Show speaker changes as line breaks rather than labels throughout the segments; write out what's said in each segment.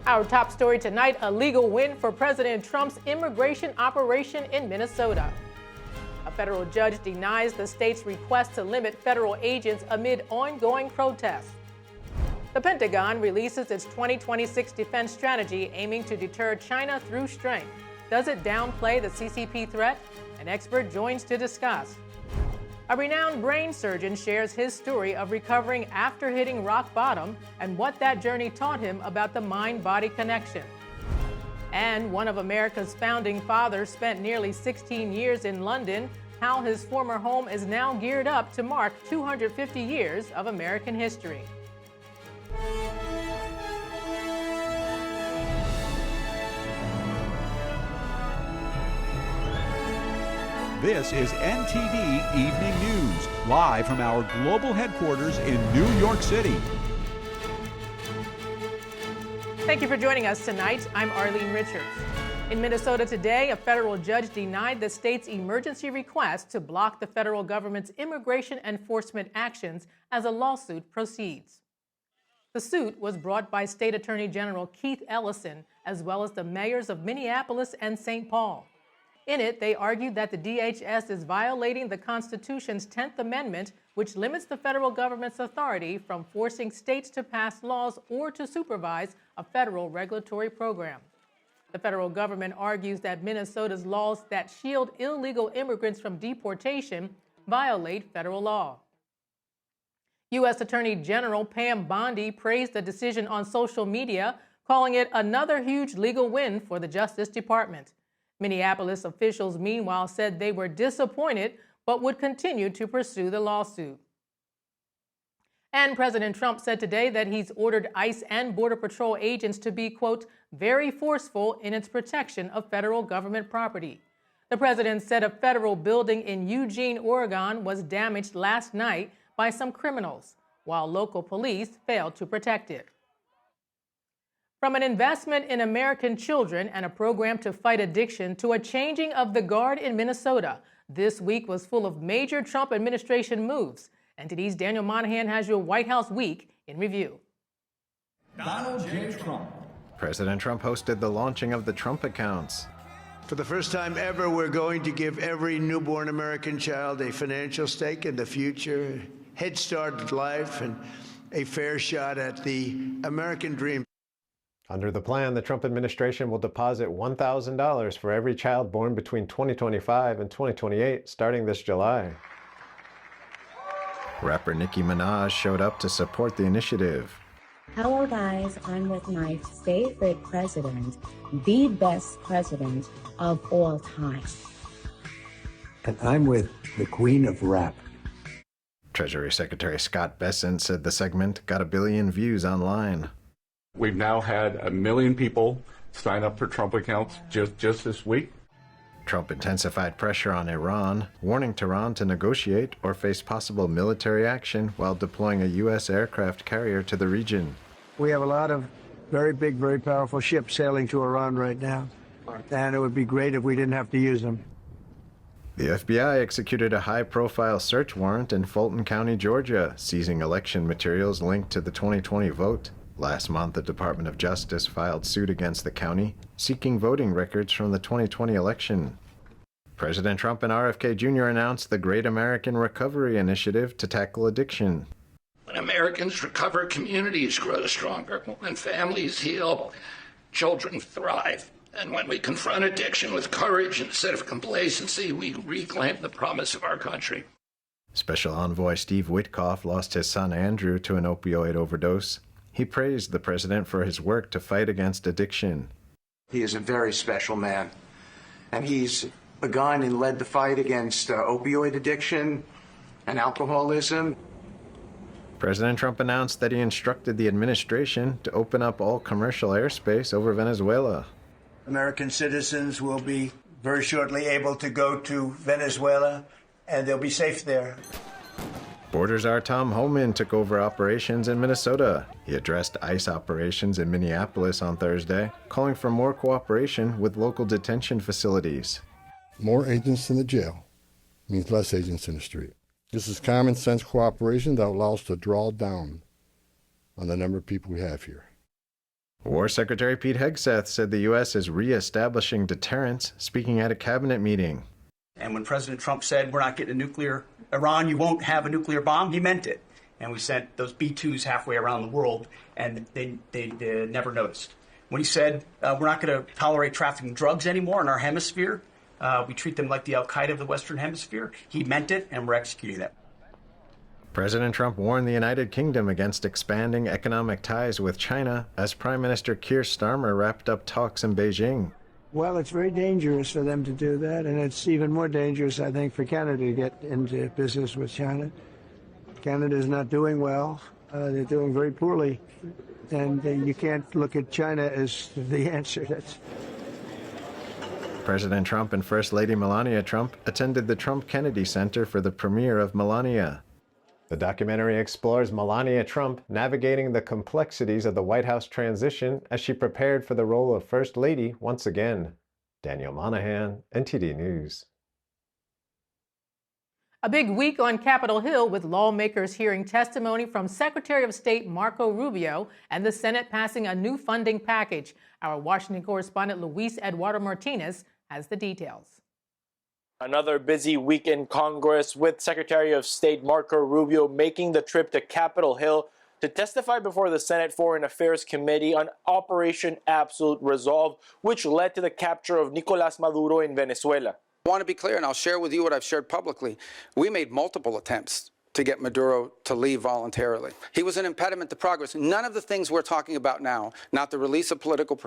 Our top story tonight, a legal win for President Trump's immigration operation in Minnesota. A federal judge denies the state's request to limit federal agents amid ongoing protests. The Pentagon releases its 2026 defense strategy aiming to deter China through strength. Does it downplay the CCP threat? An expert joins to discuss. A renowned brain surgeon shares his story of recovering after hitting rock bottom and what that journey taught him about the mind-body connection. And one of America's founding fathers spent nearly 16 years in London, how his former home is now geared up to mark 250 years of American history.
This is NTD Evening News, live from our global headquarters in New York City.
Thank you for joining us tonight. I'm Arlene Richards. In Minnesota today, a federal judge denied the state's emergency request to block the federal government's immigration enforcement actions as a lawsuit proceeds. The suit was brought by State Attorney General Keith Ellison, as well as the mayors of Minneapolis and St. Paul. In it, they argued that the DHS is violating the Constitution's 10th Amendment, which limits the federal government's authority from forcing states to pass laws or to supervise a federal regulatory program. The federal government argues that Minnesota's laws that shield illegal immigrants from deportation violate federal law. U.S. Attorney General Pam Bondi praised the decision on social media, calling it another huge legal win for the Justice Department. Minneapolis officials, meanwhile, said they were disappointed but would continue to pursue the lawsuit. And President Trump said today that he's ordered ICE and Border Patrol agents to be, quote, very forceful in its protection of federal government property. The president said a federal building in Eugene, Oregon was damaged last night by some criminals, while local police failed to protect it. From an investment in American children and a program to fight addiction to a changing of the guard in Minnesota, this week was full of major Trump administration moves. NTD's Daniel Monahan has your White House week in review.
Donald J. Trump.
President Trump hosted the launching of the Trump accounts.
For the first time ever, we're going to give every newborn American child a financial stake in the future, head start at life, and a fair shot at the American dream.
Under the plan, the Trump administration will deposit $1,000 for every child born between 2025 and 2028, starting this July. Rapper Nicki Minaj showed up to support the initiative.
Hello guys, I'm with my favorite president, the best president of all time.
And I'm with the Queen of Rap.
Treasury Secretary Scott Bessent said the segment got 1 billion views online.
We've now had 1 million people sign up for Trump accounts just this week.
Trump intensified pressure on Iran, warning Tehran to negotiate or face possible military action while deploying a U.S. aircraft carrier to the region.
We have a lot of very big, very powerful ships sailing to Iran right now, and it would be great if we didn't have to use them.
The FBI executed a high-profile search warrant in Fulton County, Georgia, seizing election materials linked to the 2020 vote. Last month, the Department of Justice filed suit against the county, seeking voting records from the 2020 election. President Trump and RFK Jr. announced the Great American Recovery Initiative to tackle addiction.
When Americans recover, communities grow stronger. When families heal, children thrive. And when we confront addiction with courage instead of complacency, we reclaim the promise of our country.
Special Envoy Steve Witkoff lost his son Andrew to an opioid overdose. He praised the president for his work to fight against addiction.
He is a very special man, and he's begun and led the fight against opioid addiction and alcoholism.
President Trump announced that he instructed the administration to open up all commercial airspace over Venezuela.
American citizens will be very shortly able to go to Venezuela, and they'll be safe there.
Border Czar Tom Homan took over operations in Minnesota. He addressed ICE operations in Minneapolis on Thursday, calling for more cooperation with local detention facilities.
More agents in the jail means less agents in the street. This is common sense cooperation that allows us to draw down on the number of people we have here.
War Secretary Pete Hegseth said the U.S. is reestablishing deterrence, speaking at a cabinet meeting.
And when President Trump said, we're not getting a nuclear Iran, you won't have a nuclear bomb, he meant it. And we sent those B-2s halfway around the world, and they never noticed. When he said, we're not going to tolerate trafficking drugs anymore in our hemisphere, we treat them like the Al-Qaeda of the Western Hemisphere, he meant it, and we're executing that.
President Trump warned the United Kingdom against expanding economic ties with China as Prime Minister Keir Starmer wrapped up talks in Beijing.
Well, it's very dangerous for them to do that, and it's even more dangerous, I think, for Canada to get into business with China. Canada is not doing well. They're doing very poorly, and you can't look at China as the answer.
President Trump and First Lady Melania Trump attended the Trump Kennedy Center for the premiere of Melania. The documentary explores Melania Trump navigating the complexities of the White House transition as she prepared for the role of First Lady once again. Daniel Monahan, NTD News.
A big week on Capitol Hill with lawmakers hearing testimony from Secretary of State Marco Rubio and the Senate passing a new funding package. Our Washington correspondent Luis Eduardo Martinez has the details.
Another busy week in Congress with Secretary of State Marco Rubio making the trip to Capitol Hill to testify before the Senate Foreign Affairs Committee on Operation Absolute Resolve, which led to the capture of Nicolás Maduro in Venezuela.
I want to be clear, and I'll share with you what I've shared publicly. We made multiple attempts to get Maduro to leave voluntarily. He was an impediment to progress. None of the things we're talking about now, not the release of political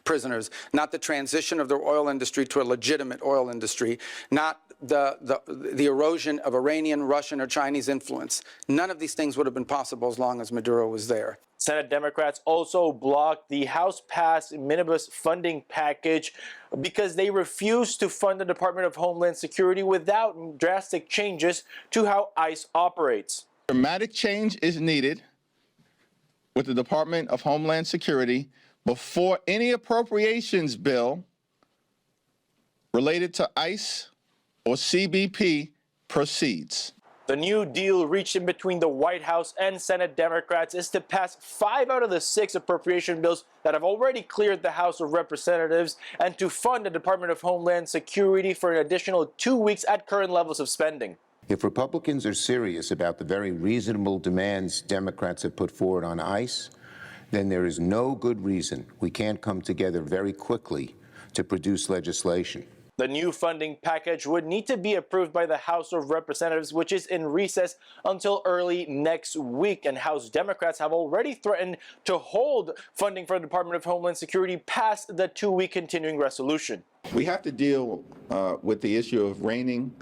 prisoners, not the transition of the oil industry to a legitimate oil industry, not the erosion of Iranian, Russian, or Chinese influence. None of these things would have been possible as long as Maduro was there.
Senate Democrats also blocked the House-passed minibus funding package because they refused to fund the Department of Homeland Security without drastic changes to how ICE operates.
Dramatic change is needed with the Department of Homeland Security before any appropriations bill related to ICE or CBP proceeds.
The new deal reached in between the White House and Senate Democrats is to pass 5 out of the 6 appropriation bills that have already cleared the House of Representatives and to fund the Department of Homeland Security for an additional 2 weeks at current levels of spending.
If Republicans are serious about the very reasonable demands Democrats have put forward on ICE, then there is no good reason we can't come together very quickly to produce legislation.
The new funding package would need to be approved by the House of Representatives, which is in recess until early next week. And House Democrats have already threatened to hold funding for the Department of Homeland Security past the 2-week continuing resolution.
We have to deal with the issue of reining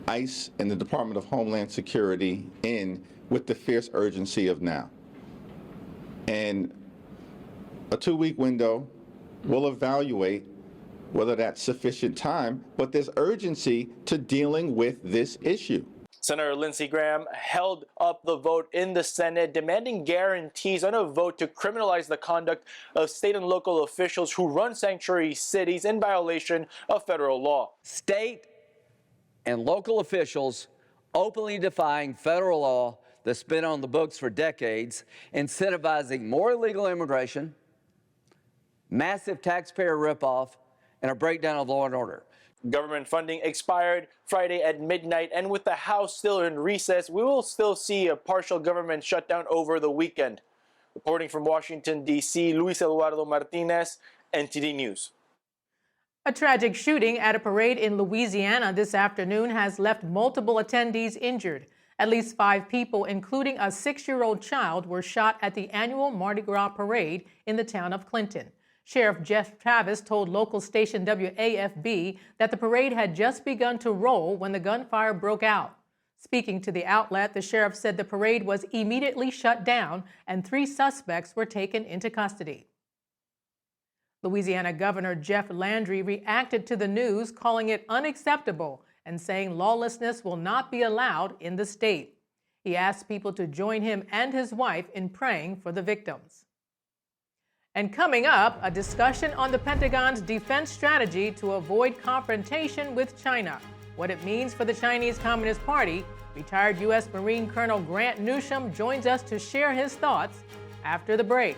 ICE and the Department of Homeland Security in with the fierce urgency of now. And a 2-week window will evaluate whether that's sufficient time, but there's urgency to dealing with this issue.
Senator Lindsey Graham held up the vote in the Senate, demanding guarantees on a vote to criminalize the conduct of state and local officials who run sanctuary cities in violation of federal law.
State and local officials openly defying federal law that's been on the books for decades, incentivizing more illegal immigration, massive taxpayer ripoff, and a breakdown of law and order.
Government funding expired Friday at midnight, and with the House still in recess, we will still see a partial government shutdown over the weekend. Reporting from Washington, D.C., Luis Eduardo Martinez, NTD News.
A tragic shooting at a parade in Louisiana this afternoon has left multiple attendees injured. At least 5 people, including a 6-year-old child, were shot at the annual Mardi Gras parade in the town of Clinton. Sheriff Jeff Travis told local station WAFB that the parade had just begun to roll when the gunfire broke out. Speaking to the outlet, the sheriff said the parade was immediately shut down and 3 suspects were taken into custody. Louisiana Governor Jeff Landry reacted to the news, calling it unacceptable and saying lawlessness will not be allowed in the state. He asked people to join him and his wife in praying for the victims. And coming up, a discussion on the Pentagon's defense strategy to avoid confrontation with China, what it means for the Chinese Communist Party. Retired U.S. Marine Colonel Grant Newsham joins us to share his thoughts after the break.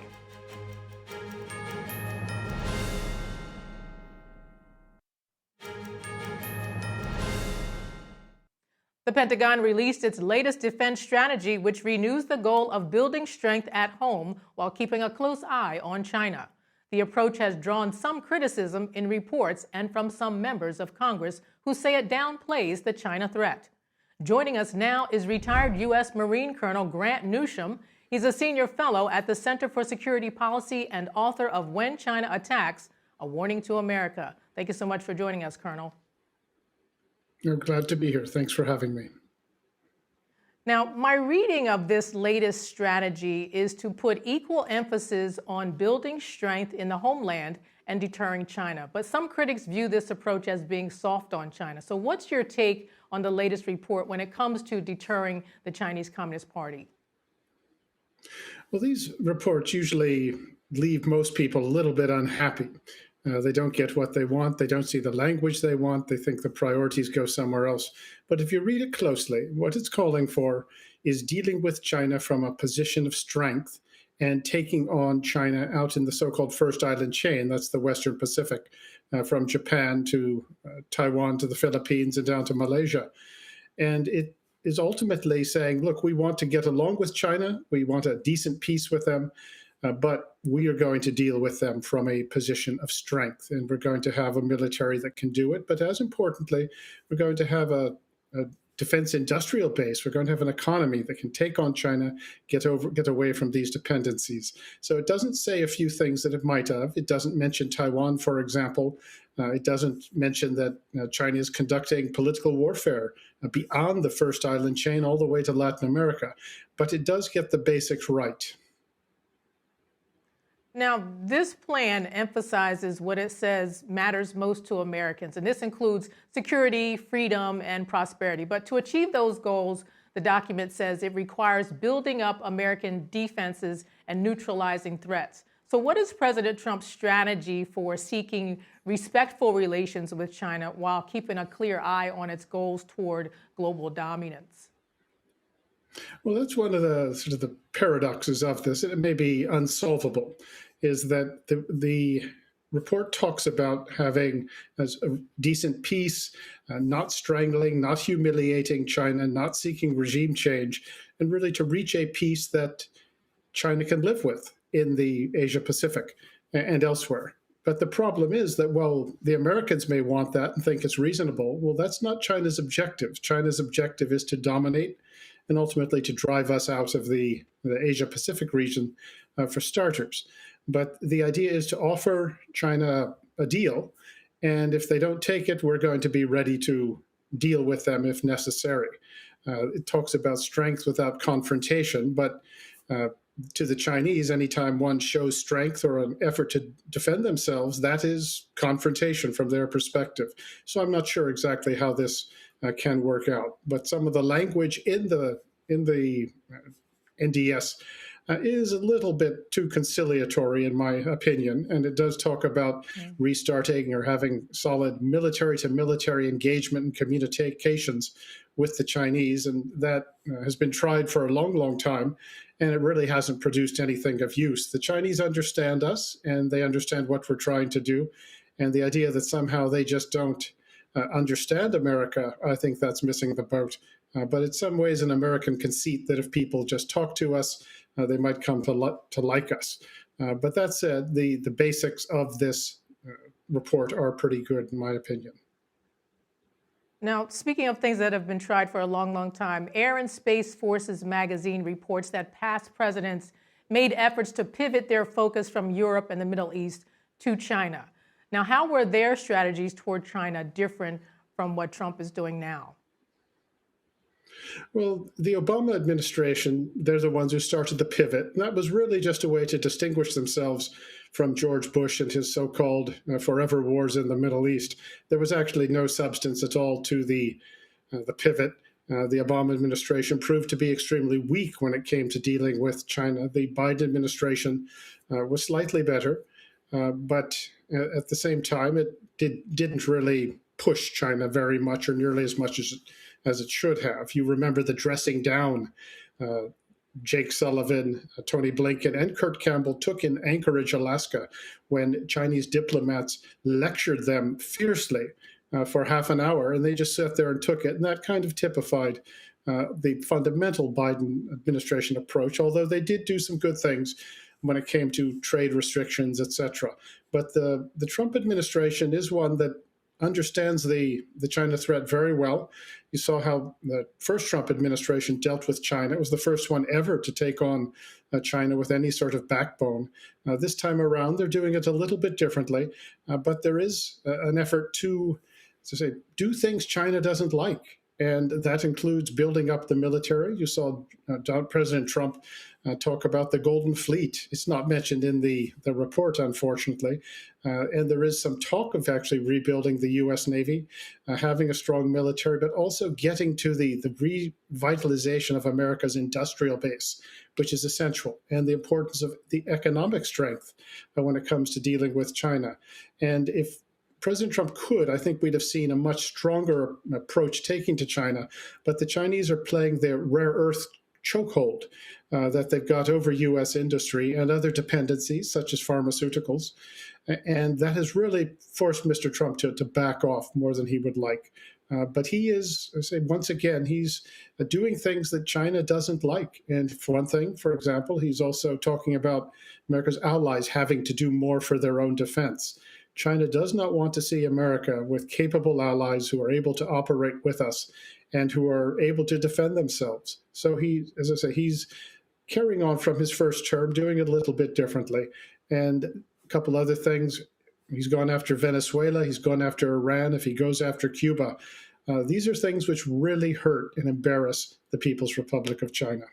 The Pentagon released its latest defense strategy, which renews the goal of building strength at home while keeping a close eye on China. The approach has drawn some criticism in reports and from some members of Congress who say it downplays the China threat. Joining us now is retired U.S. Marine Colonel Grant Newsham. He's a senior fellow at the Center for Security Policy and author of When China Attacks, A Warning to America. Thank you so much for joining us, Colonel.
You're glad to be here. Thanks for having me.
Now, my reading of this latest strategy is to put equal emphasis on building strength in the homeland and deterring China. But some critics view this approach as being soft on China. So what's your take on the latest report when it comes to deterring the Chinese Communist Party?
Well, these reports usually leave most people a little bit unhappy. They don't get what they want. They don't see the language they want. They think the priorities go somewhere else. But if you read it closely, what it's calling for is dealing with China from a position of strength and taking on China out in the so-called First Island chain. That's the Western Pacific, from Japan to Taiwan to the Philippines and down to Malaysia. And it is ultimately saying, look, we want to get along with China. We want a decent peace with them. But we are going to deal with them from a position of strength, and we're going to have a military that can do it. But as importantly, we're going to have a defense industrial base. We're going to have an economy that can take on China, get away from these dependencies. So it doesn't say a few things that it might have. It doesn't mention Taiwan, for example. It doesn't mention that China is conducting political warfare beyond the First Island chain all the way to Latin America. But it does get the basics right.
Now, this plan emphasizes what it says matters most to Americans, and this includes security, freedom, and prosperity. But to achieve those goals, the document says it requires building up American defenses and neutralizing threats. So what is President Trump's strategy for seeking respectful relations with China while keeping a clear eye on its goals toward global dominance?
Well, that's one of the sort of the paradoxes of this, and it may be unsolvable, is that the report talks about having a decent peace, not strangling, not humiliating China, not seeking regime change, and really to reach a peace that China can live with in the Asia Pacific and elsewhere. But the problem is that, well, the Americans may want that and think it's reasonable. Well, that's not China's objective. China's objective is to dominate and ultimately to drive us out of the Asia-Pacific region for starters. But the idea is to offer China a deal, and if they don't take it, we're going to be ready to deal with them if necessary. It talks about strength without confrontation, but to the Chinese, anytime one shows strength or an effort to defend themselves, that is confrontation from their perspective. So I'm not sure exactly how this can work out. But some of the language in the NDS is a little bit too conciliatory, in my opinion, and it does talk about restarting or having solid military-to-military engagement and communications with the Chinese, and that has been tried for a long, long time, and it really hasn't produced anything of use. The Chinese understand us, and they understand what we're trying to do, and the idea that somehow they just don't understand America, I think that's missing the boat. But in some ways, an American conceit that if people just talk to us, they might come to like us. But that said, the basics of this report are pretty good, in my opinion.
Now, speaking of things that have been tried for a long, long time, Air and Space Forces magazine reports that past presidents made efforts to pivot their focus from Europe and the Middle East to China. Now, how were their strategies toward China different from what Trump is doing now?
Well, the Obama administration, they're the ones who started the pivot. And that was really just a way to distinguish themselves from George Bush and his so-called forever wars in the Middle East. There was actually no substance at all to the pivot. The Obama administration proved to be extremely weak when it came to dealing with China. The Biden administration was slightly better, but at the same time, it didn't really push China very much or nearly as much as it should have. You remember the dressing down Jake Sullivan, Tony Blinken, and Kurt Campbell took in Anchorage, Alaska, when Chinese diplomats lectured them fiercely for half an hour, and they just sat there and took it. And that kind of typified the fundamental Biden administration approach, although they did do some good things when it came to trade restrictions, etc. But the Trump administration is one that understands the China threat very well. You saw how the first Trump administration dealt with China. It was the first one ever to take on China with any sort of backbone. This time around, they're doing it a little bit differently, but there is an effort to say, do things China doesn't like. And that includes building up the military. You saw President Trump talk about the Golden Fleet. It's not mentioned in the report, unfortunately. And there is some talk of actually rebuilding the U.S. Navy, having a strong military, but also getting to the revitalization of America's industrial base, which is essential, and the importance of the economic strength when it comes to dealing with China. And if President Trump could, I think we'd have seen a much stronger approach taking to China, but the Chinese are playing their rare earth chokehold that they've got over U.S. industry and other dependencies, such as pharmaceuticals. And that has really forced Mr. Trump to back off more than he would like. But he is, I say, once again, he's doing things that China doesn't like. And for one thing, for example, he's also talking about America's allies having to do more for their own defense. China does not want to see America with capable allies who are able to operate with us and who are able to defend themselves. So he, as I say, he's carrying on from his first term, doing it a little bit differently. And a couple other things. He's gone after Venezuela. He's gone after Iran. If he goes after Cuba, these are things which really hurt and embarrass the People's Republic of China.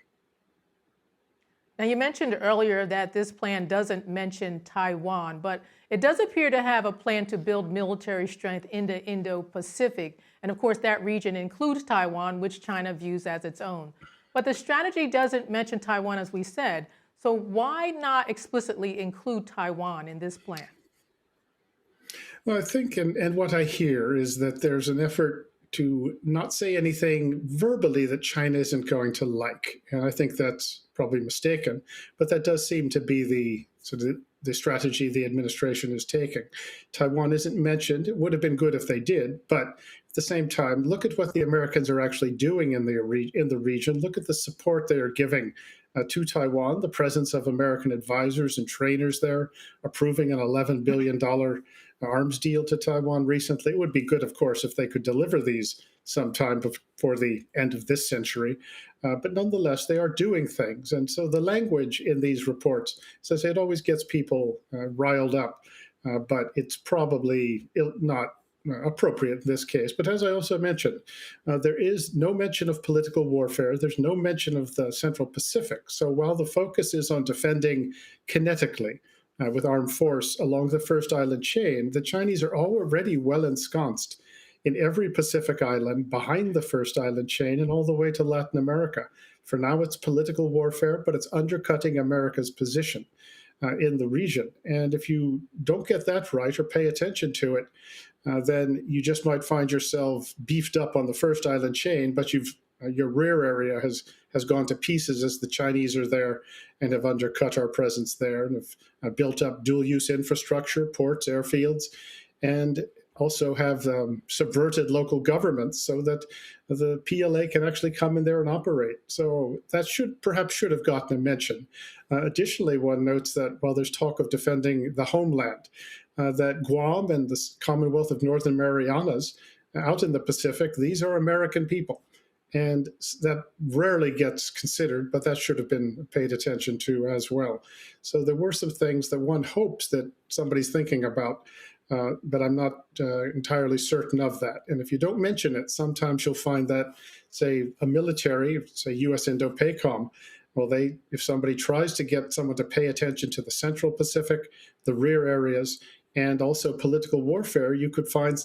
Now, you mentioned earlier that this plan doesn't mention Taiwan, but it does appear to have a plan to build military strength in the Indo-Pacific. And of course, that region includes Taiwan, which China views as its own. But the strategy doesn't mention Taiwan, as we said. So why not explicitly include Taiwan in this plan?
Well, I think, and what I hear is that there's an effort to not say anything verbally that China isn't going to like. And I think that's probably mistaken, but that does seem to be the strategy the administration is taking. Taiwan isn't mentioned. It would have been good if they did, but at the same time, look at what the Americans are actually doing in the region. Look at the support they are giving to Taiwan, the presence of American advisors and trainers there, approving an $11 billion arms deal to Taiwan recently. It would be good, of course, if they could deliver these sometime before the end of this century. But nonetheless, they are doing things. And so the language in these reports, says it always gets people riled up, but it's probably not appropriate in this case. But as I also mentioned, there is no mention of political warfare. There's no mention of the Central Pacific. So while the focus is on defending kinetically, with armed force along the First Island chain, the Chinese are already well ensconced in every Pacific island behind the First Island chain and all the way to Latin America. For now, it's political warfare, but it's undercutting America's position in the region. And if you don't get that right or pay attention to it, then you just might find yourself beefed up on the First Island chain, but your rear area has gone to pieces as the Chinese are there and have undercut our presence there and have built up dual-use infrastructure, ports, airfields, and also have subverted local governments so that the PLA can actually come in there and operate. So that perhaps should have gotten a mention. Additionally, one notes that while there's talk of defending the homeland, that Guam and the Commonwealth of Northern Marianas out in the Pacific, these are American people. And that rarely gets considered, but that should have been paid attention to as well. So there were some things that one hopes that somebody's thinking about, but I'm not entirely certain of that. And if you don't mention it, sometimes you'll find that, say, a military, say U.S. Indo-PACOM, well, if somebody tries to get someone to pay attention to the Central Pacific, the rear areas, and also political warfare, you could find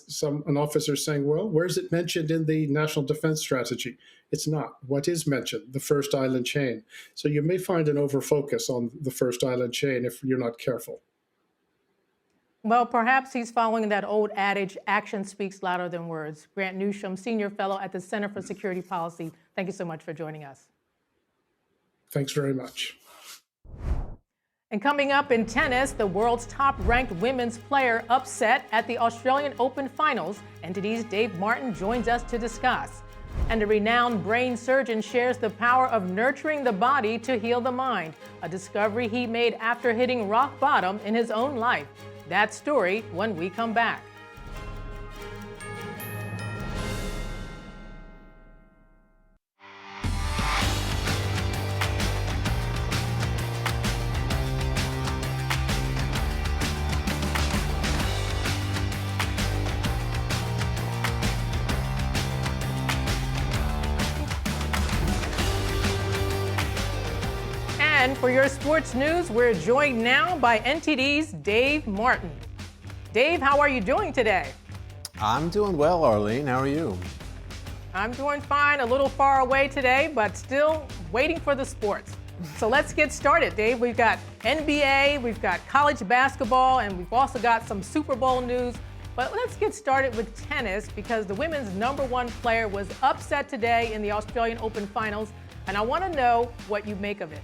an officer saying, well, where's it mentioned in the National Defense Strategy? It's not. What is mentioned? The First Island chain. So you may find an overfocus on the First Island chain if you're not careful.
Well, perhaps he's following that old adage, action speaks louder than words. Grant Newsham, Senior Fellow at the Center for Security Policy, thank you so much for joining us.
Thanks very much.
And coming up in tennis, the world's top-ranked women's player upset at the Australian Open Finals. NTD's Dave Martin joins us to discuss. And a renowned brain surgeon shares the power of nurturing the body to heal the mind, a discovery he made after hitting rock bottom in his own life. That story when we come back. And for your sports news, we're joined now by NTD's Dave Martin. Dave, how are you doing today?
I'm doing well, Arlene. How are you?
I'm doing fine. A little far away today, but still waiting for the sports. So let's get started, Dave. We've got NBA, we've got college basketball, and we've also got some Super Bowl news. But let's get started with tennis because the women's #1 player was upset today in the Australian Open Finals, and I want to know what you make of it.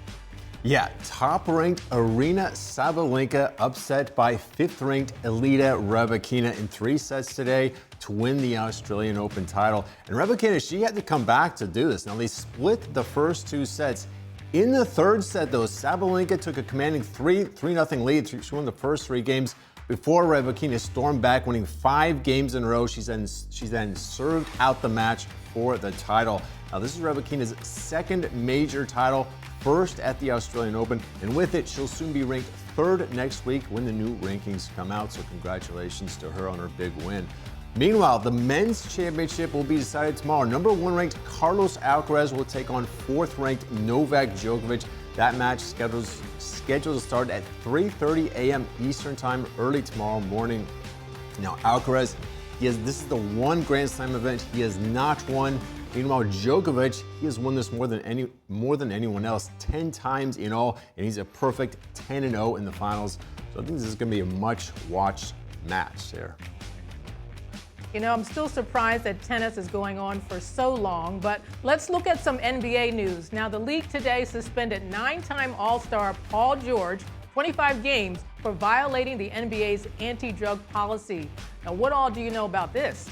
Yeah, top-ranked Aryna Sabalenka upset by 5th-ranked Elita Rybakina in 3 sets today to win the Australian Open title. And Rybakina, she had to come back to do this. Now, they split the first 2 sets. In the 3rd set, though, Sabalenka took a commanding 3-0 lead. She won the first 3 games before Rybakina stormed back, winning 5 games in a row. She then served out the match for the title. Now, this is Rybakina's 2nd major title, first at the Australian Open, and with it, she'll soon be ranked 3rd next week when the new rankings come out, so congratulations to her on her big win. Meanwhile, the men's championship will be decided tomorrow. #1 ranked Carlos Alcaraz will take on 4th ranked Novak Djokovic. That match scheduled to start at 3:30 a.m. Eastern Time early tomorrow morning. Now, Alcaraz, this is the one Grand Slam event he has not won. Meanwhile, Djokovic, he has won this more than anyone else, 10 times in all, and he's a perfect 10-0 in the finals. So I think this is going to be a much-watched match there.
You know, I'm still surprised that tennis is going on for so long, but let's look at some NBA news. Now, the league today suspended 9-time All-Star Paul George 25 games for violating the NBA's anti-drug policy. Now, what all do you know about this?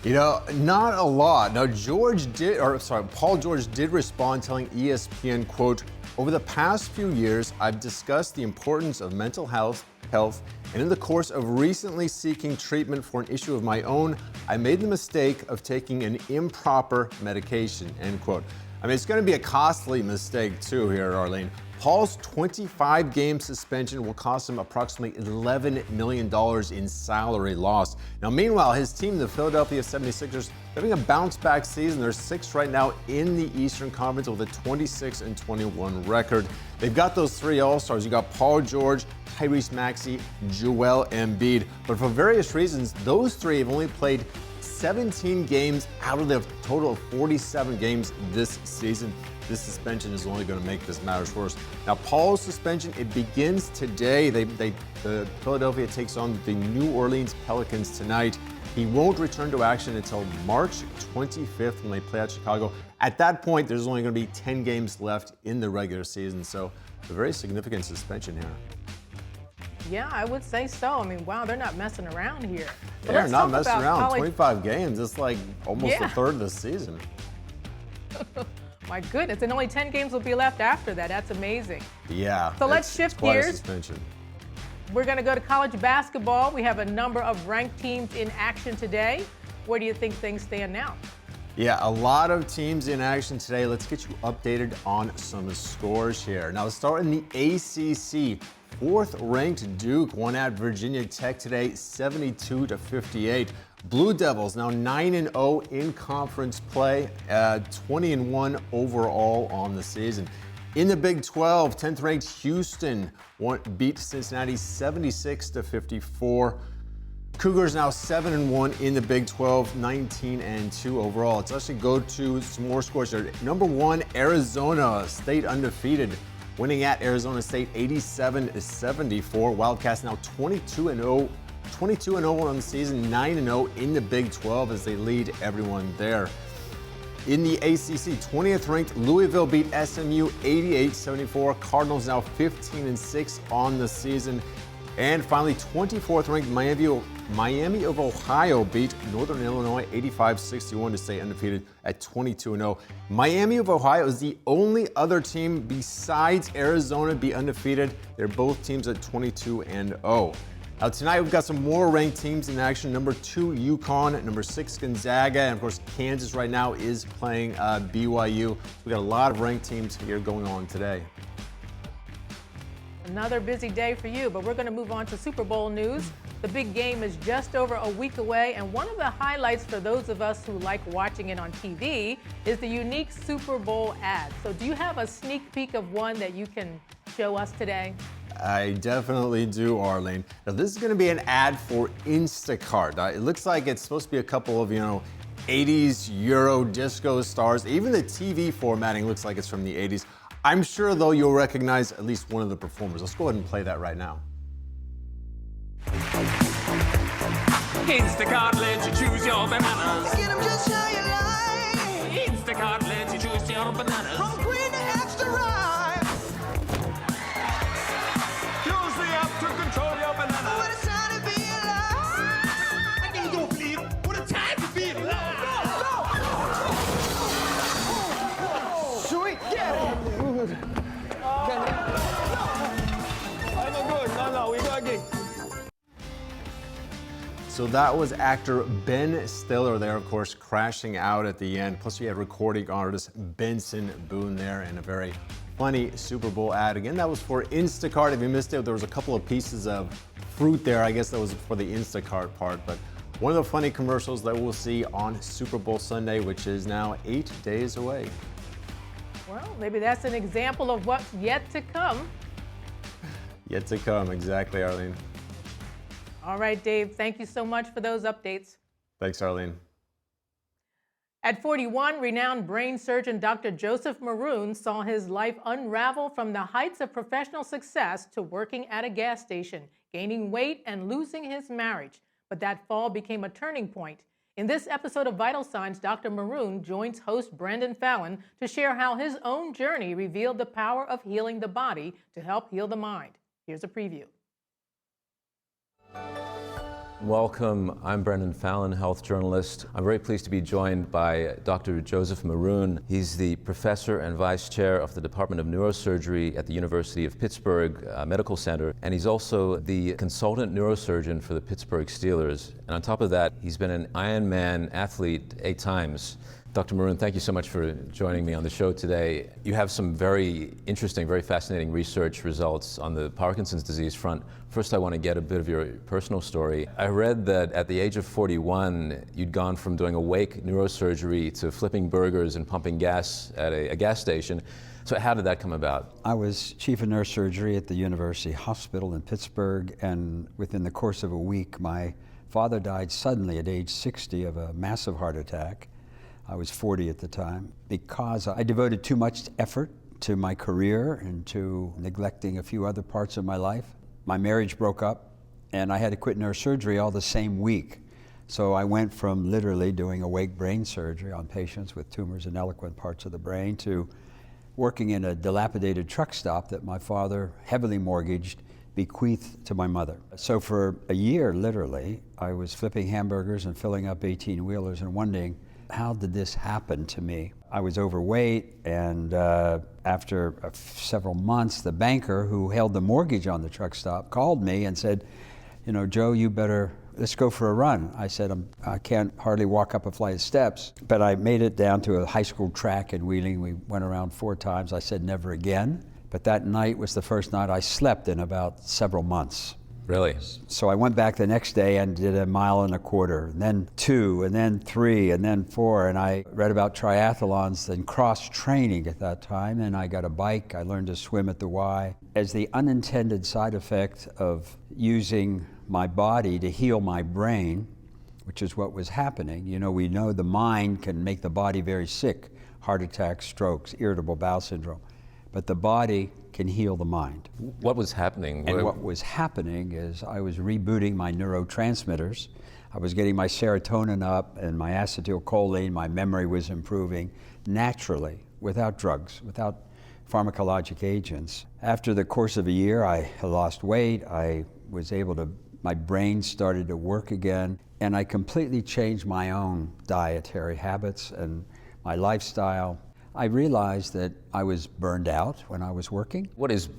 You know, not a lot. Now, Paul George did respond telling ESPN, quote, "Over the past few years, I've discussed the importance of mental health, and in the course of recently seeking treatment for an issue of my own, I made the mistake of taking an improper medication," end quote. I mean, it's going to be a costly mistake, too, here, Arlene. Paul's 25-game suspension will cost him approximately $11 million in salary loss. Now, meanwhile, his team, the Philadelphia 76ers, they're having a bounce-back season. They're 6th right now in the Eastern Conference with a 26-21 record. They've got those 3 All-Stars. You got Paul George, Tyrese Maxey, Joel Embiid. But for various reasons, those 3 have only played 17 games out of the total of 47 games this season. This suspension is only going to make this matters worse. Now, Paul's suspension, it begins today. The Philadelphia takes on the New Orleans Pelicans tonight. He won't return to action until March 25th when they play at Chicago. At that point, there's only going to be 10 games left in the regular season, so a very significant suspension here.
Yeah, I would say so. I mean, wow, they're not messing around here. But
They're not messing around. 25 games, it's like almost a third of the season.
My goodness, and only 10 games will be left after that. That's amazing.
Yeah.
So let's shift gears.
Suspension.
We're going to go to college basketball. We have a number of ranked teams in action today. Where do you think things stand now?
Yeah, a lot of teams in action today. Let's get you updated on some scores here. Now, let's start in the ACC. 4th-ranked Duke won at Virginia Tech today, 72-58. Blue Devils now 9-0 in conference play, 20-1 overall on the season. In the Big 12, 10th-ranked Houston beat Cincinnati 76-54. Cougars now 7-1 in the Big 12, 19-2 overall. Let's actually go to some more scores here. #1, Arizona State undefeated, winning at Arizona State 87-74. Wildcats now 22-0 on the season, 9-0 in the Big 12 as they lead everyone there. In the ACC, 20th ranked Louisville beat SMU 88-74. Cardinals now 15-6 on the season. And finally, 24th ranked Miami of Ohio beat Northern Illinois 85-61 to stay undefeated at 22-0. Miami of Ohio is the only other team besides Arizona to be undefeated. They're both teams at 22-0. Now tonight we've got some more ranked teams in action. Number 2, UConn. Number 6, Gonzaga. And of course, Kansas right now is playing BYU. We've got a lot of ranked teams here going on today.
Another busy day for you, but we're going to move on to Super Bowl news. The big game is just over a week away, and one of the highlights for those of us who like watching it on TV is the unique Super Bowl ad. So do you have a sneak peek of one that you can show us today?
I definitely do, Arlene. Now, this is going to be an ad for Instacart. It looks like it's supposed to be a couple of, 80s Euro disco stars. Even the TV formatting looks like it's from the 80s. I'm sure, though, you'll recognize at least one of the performers. Let's go ahead and play that right now.
Instacart lets you choose your bananas. Get them just how you like. Instacart lets you choose your bananas. From green to extra ripe. Use the app to control your bananas. What a time to be alive. I can go believe what a time to be alive.
Sweet, get it. We got gig.
So that was actor Ben Stiller there, of course, crashing out at the end. Plus we had recording artist Benson Boone there, and a very funny Super Bowl ad. Again, that was for Instacart. If you missed it, there was a couple of pieces of fruit there. I guess that was for the Instacart part. But one of the funny commercials that we'll see on Super Bowl Sunday, which is now 8 days away.
Well, maybe that's an example of what's yet to come.
Yet to come, exactly, Arlene.
All right, Dave, thank you so much for those updates.
Thanks, Arlene.
At 41, renowned brain surgeon Dr. Joseph Maroon saw his life unravel from the heights of professional success to working at a gas station, gaining weight, and losing his marriage. But that fall became a turning point. In this episode of Vital Signs, Dr. Maroon joins host Brandon Fallon to share how his own journey revealed the power of healing the body to help heal the mind. Here's a preview.
Welcome. I'm Brendan Fallon, health journalist. I'm very pleased to be joined by Dr. Joseph Maroon. He's the professor and vice chair of the Department of Neurosurgery at the University of Pittsburgh Medical Center, and he's also the consultant neurosurgeon for the Pittsburgh Steelers. And on top of that, he's been an Ironman athlete 8 times. Dr. Maroon, thank you so much for joining me on the show today. You have some very interesting, very fascinating research results on the Parkinson's disease front. First, I want to get a bit of your personal story. I read that at the age of 41, you'd gone from doing awake neurosurgery to flipping burgers and pumping gas at a gas station. So how did that come about?
I was chief of neurosurgery at the University Hospital in Pittsburgh, and within the course of a week, my father died suddenly at age 60 of a massive heart attack. I was 40 at the time, because I devoted too much effort to my career and to neglecting a few other parts of my life. My marriage broke up, and I had to quit neurosurgery all the same week. So I went from literally doing awake brain surgery on patients with tumors in eloquent parts of the brain to working in a dilapidated truck stop that my father, heavily mortgaged, bequeathed to my mother. So for a year, literally, I was flipping hamburgers and filling up 18-wheelers and wondering, how did this happen to me? I was overweight, and after several months, the banker who held the mortgage on the truck stop called me and said, Joe, let's go for a run. I said, I can't hardly walk up a flight of steps, but I made it down to a high school track in Wheeling. We went around 4 times. I said, never again. But that night was the first night I slept in about several months.
Really?
So I went back the next day and did 1.25 miles, and then 2, and then 3, and then 4, and I read about triathlons and cross-training at that time, and I got a bike. I learned to swim at the Y. As the unintended side effect of using my body to heal my brain, which is what was happening, we know the mind can make the body very sick, heart attacks, strokes, irritable bowel syndrome, but the body can heal the mind.
What was happening?
And what was happening is I was rebooting my neurotransmitters. I was getting my serotonin up and my acetylcholine, my memory was improving naturally, without drugs, without pharmacologic agents. After the course of a year, I lost weight. I was able to, my brain started to work again, and I completely changed my own dietary habits and my lifestyle. I realized that I was burned out when I was working.
What is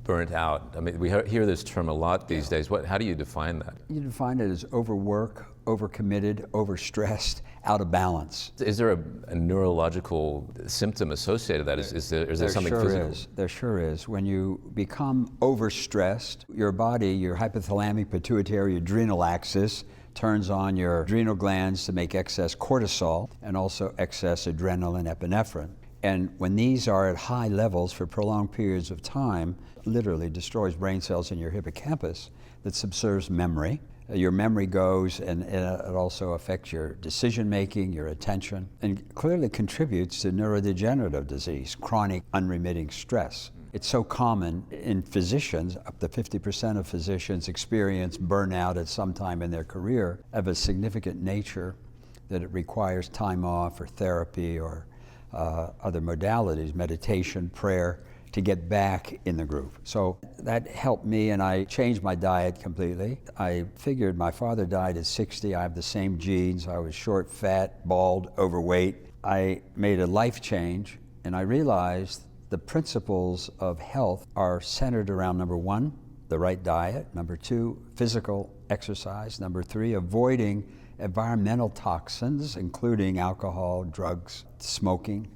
burnt out? I mean, we hear this term a lot these days. How do you define that?
You define it as overwork, overcommitted, overstressed, out of balance.
Is there a neurological symptom associated with that? Is there something physical?
There sure is. When you become overstressed, your body, your hypothalamic pituitary adrenal axis, turns on your adrenal glands to make excess cortisol and also excess adrenaline epinephrine. And when these are at high levels for prolonged periods of time, literally destroys brain cells in your hippocampus that subserves memory. Your memory goes, and it also affects your decision making, your attention, and clearly contributes to neurodegenerative disease, chronic unremitting stress. It's so common in physicians. Up to 50% of physicians experience burnout at some time in their career of a significant nature that it requires time off or therapy or other modalities, meditation, prayer, to get back in the groove. So that helped me, and I changed my diet completely. I figured my father died at 60. I have the same genes. I was short, fat, bald, overweight. I made a life change, and I realized the principles of health are centered around, number one, the right diet, number two, physical exercise, number three, avoiding environmental toxins, including alcohol, drugs, smoking,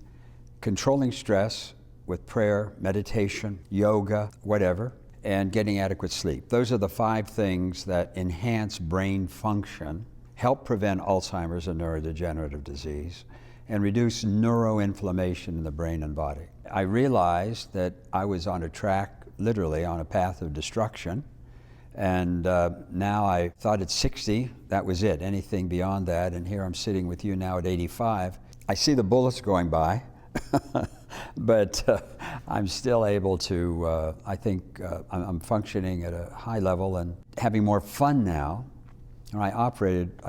controlling stress with prayer, meditation, yoga, whatever, and getting adequate sleep. Those are the 5 things that enhance brain function, help prevent Alzheimer's and neurodegenerative disease, and reduce neuroinflammation in the brain and body. I realized that I was on a track, literally on a path of destruction, and now I thought at 60, that was it. Anything beyond that, and here I'm sitting with you now at 85. I see the bullets going by, but I'm still able to, I think I'm functioning at a high level and having more fun now. When I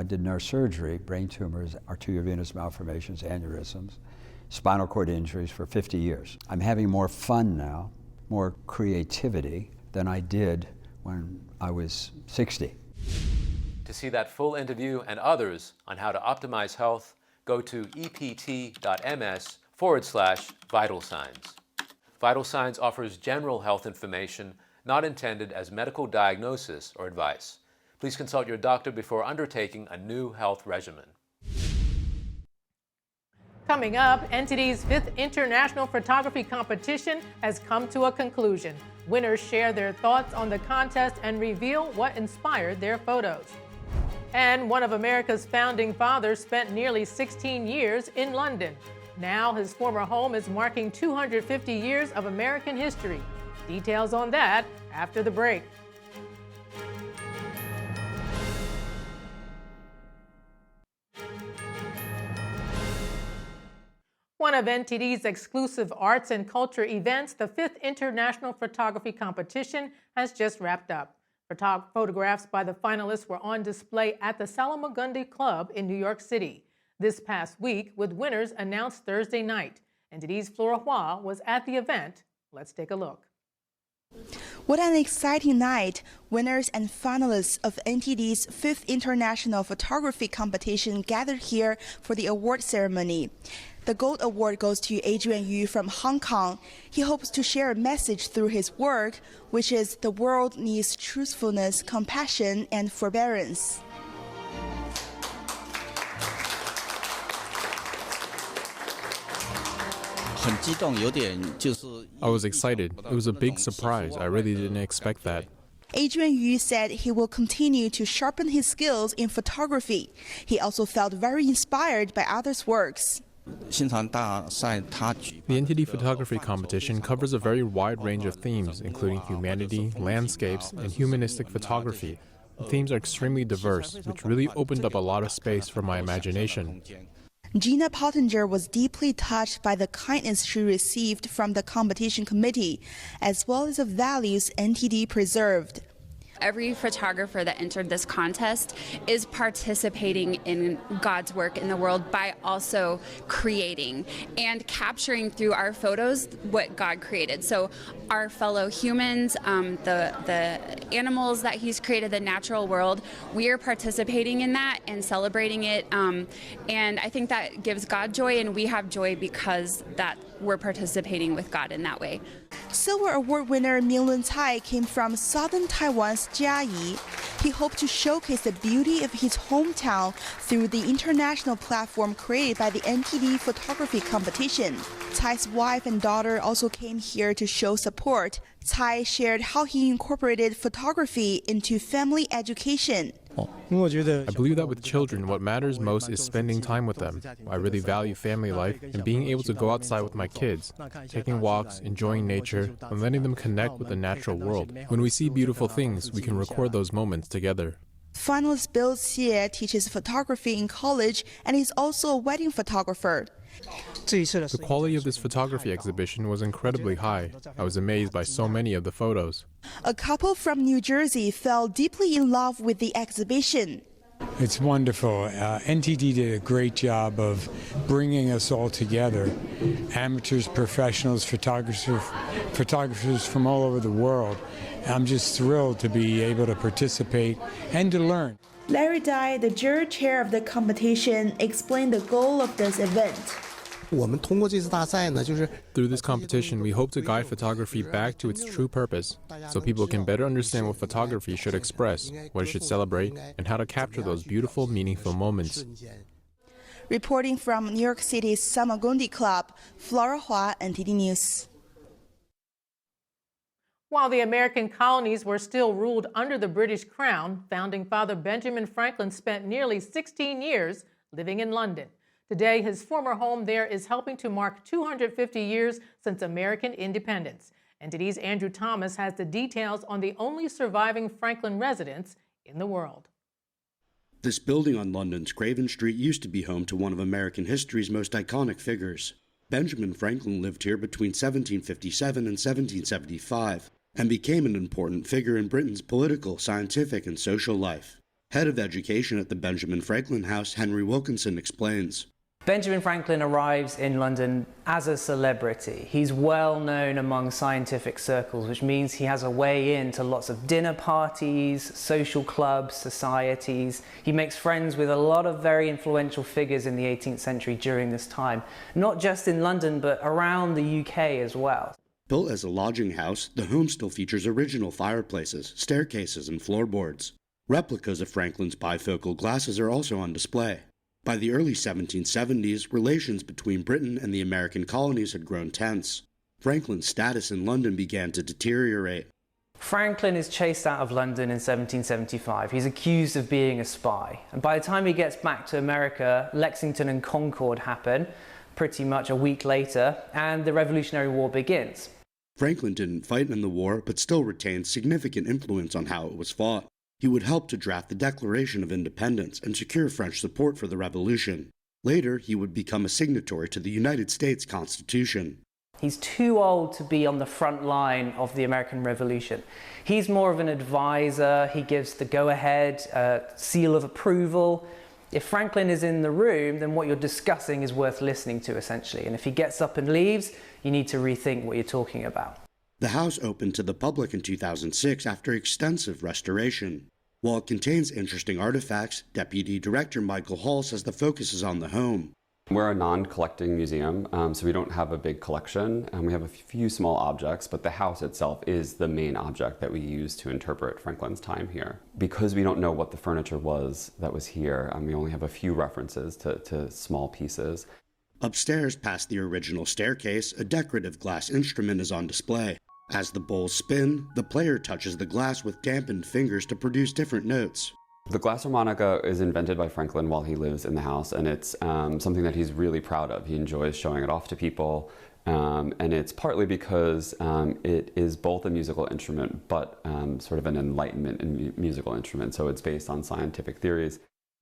did neurosurgery, brain tumors, arteriovenous malformations, aneurysms, spinal cord injuries for 50 years. I'm having more fun now, more creativity than I did when I was 60.
To see that full interview and others on how to optimize health, go to ept.ms/vital signs. Vital Signs offers general health information not intended as medical diagnosis or advice. Please consult your doctor before undertaking a new health regimen.
Coming up, NTD's 5th International Photography Competition has come to a conclusion. Winners share their thoughts on the contest and reveal what inspired their photos. And one of America's founding fathers spent nearly 16 years in London. Now his former home is marking 250 years of American history. Details on that after the break. One of NTD's exclusive arts and culture events, the 5th International Photography Competition, has just wrapped up. Photographs by the finalists were on display at the Salamagundi Club in New York City this past week, with winners announced Thursday night. NTD's Flora Hua was at the event. Let's take a look.
What an exciting night! Winners and finalists of NTD's 5th International Photography Competition gathered here for the award ceremony. The Gold Award goes to Adrian Yu from Hong Kong. He hopes to share a message through his work, which is the world needs truthfulness, compassion, and forbearance.
I was excited. It was a big surprise. I really didn't expect that.
Adrian Yu said he will continue to sharpen his skills in photography. He also felt very inspired by others' works.
The NTD photography competition covers a very wide range of themes, including humanity, landscapes, and humanistic photography. The themes are extremely diverse, which really opened up a lot of space for my imagination.
Gina Pottinger was deeply touched by the kindness she received from the competition committee, as well as the values NTD preserved.
Every photographer that entered this contest is participating in God's work in the world by also creating and capturing through our photos what God created. So our fellow humans, the animals that He's created, the natural world, we are participating in that and celebrating it. And I think that gives God joy, and we have joy because that we're participating with God in that way.
Silver Award winner Minglun Cai came from southern Taiwan's Jiayi. He hoped to showcase the beauty of his hometown through the international platform created by the NTD photography competition. Cai's wife and daughter also came here to show support. Cai shared how he incorporated photography into family education.
I believe that with children, what matters most is spending time with them. I really value family life and being able to go outside with my kids, taking walks, enjoying nature, and letting them connect with the natural world. When we see beautiful things, we can record those moments together.
Finalist Bill Xie teaches photography in college and is also a wedding photographer.
The quality of this photography exhibition was incredibly high. I was amazed by so many of the photos.
A couple from New Jersey fell deeply in love with the exhibition.
It's wonderful. NTD did a great job of bringing us all together. Amateurs, professionals, photographers from all over the world. I'm just thrilled to be able to participate and to learn.
Larry Dai, the jury chair of the competition, explained the goal of this event.
Through this competition, we hope to guide photography back to its true purpose, so people can better understand what photography should express, what it should celebrate, and how to capture those beautiful, meaningful moments.
Reporting from New York City's Samagondi Club, Flora Hua, NTD News.
While the American colonies were still ruled under the British Crown, founding father Benjamin Franklin spent nearly 16 years living in London. Today, his former home there is helping to mark 250 years since American independence. NTD's Andrew Thomas has the details on the only surviving Franklin residence in the world.
This building on London's Craven Street used to be home to one of American history's most iconic figures. Benjamin Franklin lived here between 1757 and 1775 and became an important figure in Britain's political, scientific, and social life. Head of education at the Benjamin Franklin House, Henry Wilkinson, explains.
Benjamin Franklin arrives in London as a celebrity. He's well known among scientific circles, which means he has a way into lots of dinner parties, social clubs, societies. He makes friends with a lot of very influential figures in the 18th century during this time, not just in London, but around the UK as well.
Built as a lodging house, the home still features original fireplaces, staircases, and floorboards. Replicas of Franklin's bifocal glasses are also on display. By the early 1770s, relations between Britain and the American colonies had grown tense. Franklin's status in London began to deteriorate.
Franklin is chased out of London in 1775. He's accused of being a spy. And by the time he gets back to America, Lexington and Concord happen, pretty much a week later, and the Revolutionary War begins.
Franklin didn't fight in the war, but still retained significant influence on how it was fought. He would help to draft the Declaration of Independence and secure French support for the revolution. Later, he would become a signatory to the United States Constitution.
He's too old to be on the front line of the American Revolution. He's more of an advisor. He gives the go-ahead, seal of approval. If Franklin is in the room, then what you're discussing is worth listening to, essentially. And if he gets up and leaves, you need to rethink what you're talking about.
The house opened to the public in 2006 after extensive restoration. While it contains interesting artifacts, Deputy Director Michael Hall says the focus is on the home.
We're a non-collecting museum, so we don't have a big collection. We have a few small objects, but the house itself is the main object that we use to interpret Franklin's time here. Because we don't know what the furniture was that was here, we only have a few references to small pieces.
Upstairs, past the original staircase, a decorative glass instrument is on display. As the bowls spin, the player touches the glass with dampened fingers to produce different notes.
The glass harmonica is invented by Franklin while he lives in the house, and it's something that he's really proud of. He enjoys showing it off to people, and it's partly because it is both a musical instrument, but sort of an Enlightenment musical instrument, so it's based on scientific theories.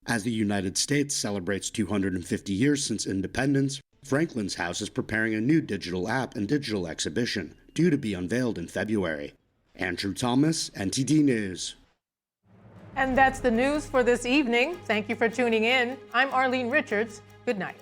As the United States celebrates 250 years since independence, Franklin's House is preparing a new digital app and digital exhibition, due to be unveiled in February. Andrew Thomas, NTD News.
And that's the news for this evening. Thank you for tuning in. I'm Arlene Richards. Good night.